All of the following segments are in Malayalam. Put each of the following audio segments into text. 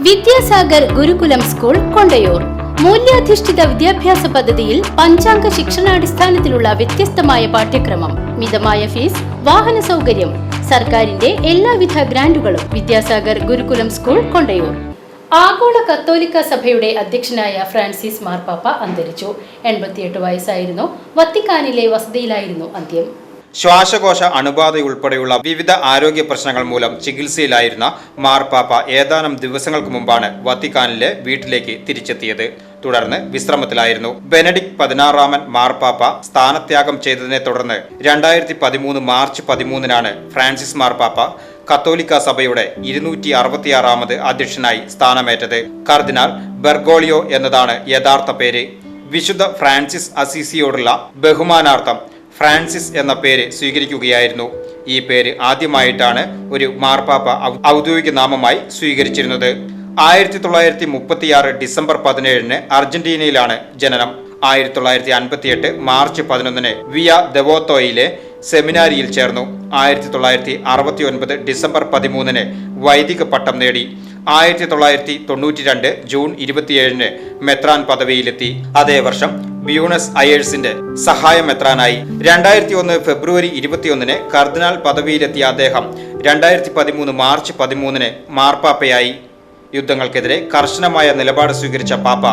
വിദ്യാസാഗർ ഗുരുകുലം സ്കൂൾ കൊണ്ടയൂർ മൂല്യാധിഷ്ഠിത വിദ്യാഭ്യാസ പദ്ധതിയിൽ പഞ്ചാംഗ ശിക്ഷണാടിസ്ഥാനത്തിലുള്ള വ്യത്യസ്തമായ പാഠ്യക്രമം, മിതമായ ഫീസ്, വാഹന സൗകര്യം, സർക്കാരിന്റെ എല്ലാവിധ ഗ്രാന്റുകളും. വിദ്യാസാഗർ ഗുരുകുലം സ്കൂൾ കൊണ്ടയൂർ. ആഗോള കത്തോലിക്ക സഭയുടെ അധ്യക്ഷനായ ഫ്രാൻസിസ് മാർപ്പാപ്പ അന്തരിച്ചു. 88 വയസ്സായിരുന്നു. വത്തിക്കാനിലെ വസതിയിലായിരുന്നു അന്ത്യം. ശ്വാസകോശ അണുബാധയുൾപ്പെടെയുള്ള വിവിധ ആരോഗ്യ പ്രശ്നങ്ങൾ മൂലം ചികിത്സയിലായിരുന്ന മാർപ്പാപ്പ ഏതാനും ദിവസങ്ങൾക്ക് മുമ്പാണ് വത്തിക്കാനിലെ വീട്ടിലേക്ക് തിരിച്ചെത്തിയത്. തുടർന്ന് വിശ്രമത്തിലായിരുന്നു. ബെനഡിക്ട് 16 മാർപ്പാപ്പ സ്ഥാനത്യാഗം ചെയ്തതിനെ തുടർന്ന് 2013 മാർച്ച് 13 ഫ്രാൻസിസ് മാർപ്പാപ്പ കത്തോലിക്ക സഭയുടെ 266 അധ്യക്ഷനായി സ്ഥാനമേറ്റത്. കർദിനാൾ ബെർഗോളിയോ എന്നതാണ് യഥാർത്ഥ പേര്. വിശുദ്ധ ഫ്രാൻസിസ് അസീസിയോടുള്ള ബഹുമാനാർത്ഥം ഫ്രാൻസിസ് എന്ന പേര് സ്വീകരിക്കുകയായിരുന്നു. ഈ പേര് ആദ്യമായിട്ടാണ് ഒരു മാർപ്പാപ്പ ഔദ്യോഗിക നാമമായി സ്വീകരിച്ചിരുന്നത്. 1936 ഡിസംബർ 17 അർജന്റീനയിലാണ് ജനനം. 1958 മാർച്ച് 11 വിയ ദെവോത്തോയിലെ സെമിനാരിയിൽ ചേർന്നു. 1969 ഡിസംബർ 13 വൈദിക പട്ടം നേടി. 1992 ജൂൺ 27 മെത്രാൻ പദവിയിലെത്തി. അതേ വർഷം ബ്യൂണസ് അയേഴ്സിന്റെ സഹായ മെത്രാനായി. 2001 ഫെബ്രുവരി 21 കർദിനാൾ പദവിയിലെത്തിയ അദ്ദേഹം 2013 മാർച്ച് 13 മാർപ്പാപ്പയായി. യുദ്ധങ്ങൾക്കെതിരെ കർശനമായ നിലപാട് സ്വീകരിച്ച പാപ്പ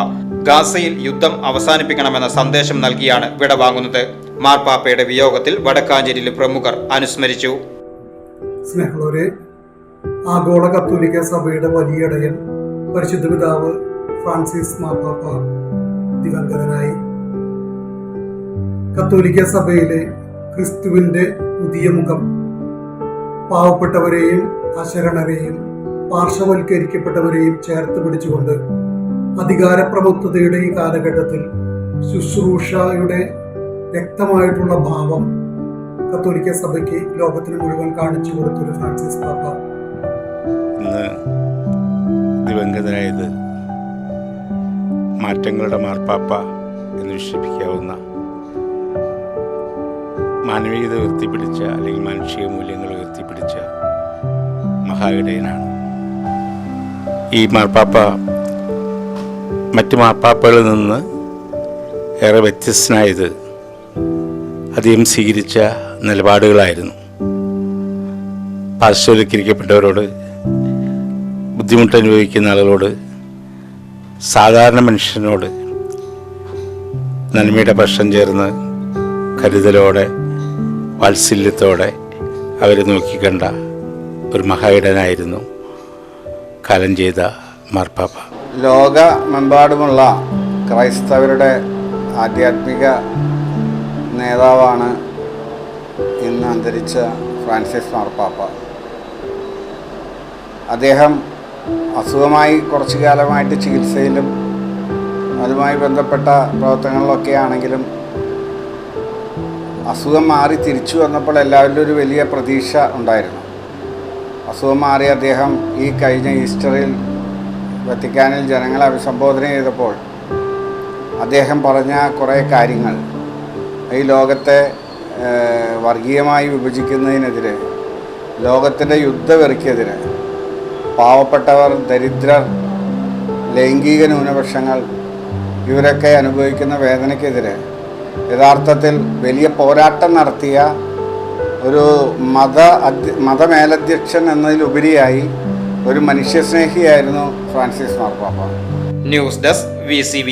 ഗാസയിൽ യുദ്ധം അവസാനിപ്പിക്കണമെന്ന സന്ദേശം നൽകിയാണ് വിടവാങ്ങുന്നത്. മാർപ്പാപ്പയുടെ വിയോഗത്തിൽ വടക്കാഞ്ചേരിയിലെ പ്രമുഖർ അനുസ്മരിച്ചു. സ്നേഹമുള്ളവരെ, ആഗോള കത്തോലിക്ക സഭയുടെ വലിയടയൻ പരിശുദ്ധ പിതാവ് ഫ്രാൻസിസ് മാർപ്പാപ്പ ദിവംഗതനായി. കത്തോലിക്ക സഭയിലെ ക്രിസ്തുവിന്റെ പുതിയ മുഖം പാവപ്പെട്ടവരെയും അശരണരെയും പാർശ്വവൽക്കരിക്കപ്പെട്ടവരെയും ചേർത്ത് പിടിച്ചുകൊണ്ട് അധികാരപ്രഭുത്വതയുടെ ഈ കാലഘട്ടത്തിൽ ശുശ്രൂഷയുടെ വ്യക്തമായിട്ടുള്ള ഭാവം കത്തോലിക്ക സഭയ്ക്ക് ലോകത്തിന് മുഴുവൻ കാണിച്ചു കൊടുത്തൊരു ഫ്രാൻസിസ് പാപ്പ ഇന്ന് ദിവംഗതനായത് മാറ്റങ്ങളുടെ മാർപ്പാപ്പ എന്ന് വിശേഷിപ്പിക്കാവുന്ന മാനവികത ഉയർത്തിപ്പിടിച്ച അല്ലെങ്കിൽ മാനുഷിക മൂല്യങ്ങൾ ഉയർത്തിപ്പിടിച്ച മഹാഇടയനാണ്. ഈ മാർപ്പാപ്പ മറ്റ് മാർപ്പാപ്പകളിൽ നിന്ന് ഏറെ വ്യത്യസ്തനായത് അദ്ദേഹം സ്വീകരിച്ച നിലപാടുകളായിരുന്നു. പാർശ്വവൽക്കരിക്കപ്പെട്ടവരോട്, ബുദ്ധിമുട്ടനുഭവിക്കുന്ന ആളുകളോട്, സാധാരണ മനുഷ്യനോട് നന്മയുടെ പക്ഷം ചേർന്ന് കരുതലോടെ വാത്സല്യത്തോടെ അവരെ നോക്കിക്കണ്ട ഒരു മഹാഇടനായിരുന്നു കാലം ചെയ്ത മാർപ്പാപ്പ. ലോകമെമ്പാടുമുള്ള ക്രൈസ്തവരുടെ ആധ്യാത്മിക നേതാവാണ് ഇന്ന് അന്തരിച്ച ഫ്രാൻസിസ് മാർപ്പാപ്പ. അദ്ദേഹം അസുഖമായി കുറച്ചു കാലമായിട്ട് ചികിത്സയിലും അതുമായി ബന്ധപ്പെട്ട പ്രവർത്തനങ്ങളിലൊക്കെ ആണെങ്കിലും അസുഖം മാറി തിരിച്ചു വന്നപ്പോൾ എല്ലാവരിലും ഒരു വലിയ പ്രതീക്ഷ ഉണ്ടായിരുന്നു. അസുഖം മാറി അദ്ദേഹം ഈ കഴിഞ്ഞ ഈസ്റ്ററിൽ വത്തിക്കാനിൽ ജനങ്ങളെ അഭിസംബോധന ചെയ്തപ്പോൾ അദ്ദേഹം പറഞ്ഞ കുറേ കാര്യങ്ങൾ ഈ ലോകത്തെ വർഗീയമായി വിഭജിക്കുന്നതിനെതിരെ, ലോകത്തിൻ്റെ യുദ്ധവെറിക്കെതിരെ, പാവപ്പെട്ടവർ, ദരിദ്രർ, ലൈംഗിക ന്യൂനപക്ഷങ്ങൾ ഇവരൊക്കെ അനുഭവിക്കുന്ന വേദനയ്ക്കെതിരെ യഥാർത്ഥത്തിൽ വലിയ പോരാട്ടം നടത്തിയ ഒരു മതമേലധ്യക്ഷൻ എന്നതിലുപരിയായി ഒരു മനുഷ്യസ്നേഹിയായിരുന്നു ഫ്രാൻസിസ് മാർപ്പാപ്പ. News desk VCV.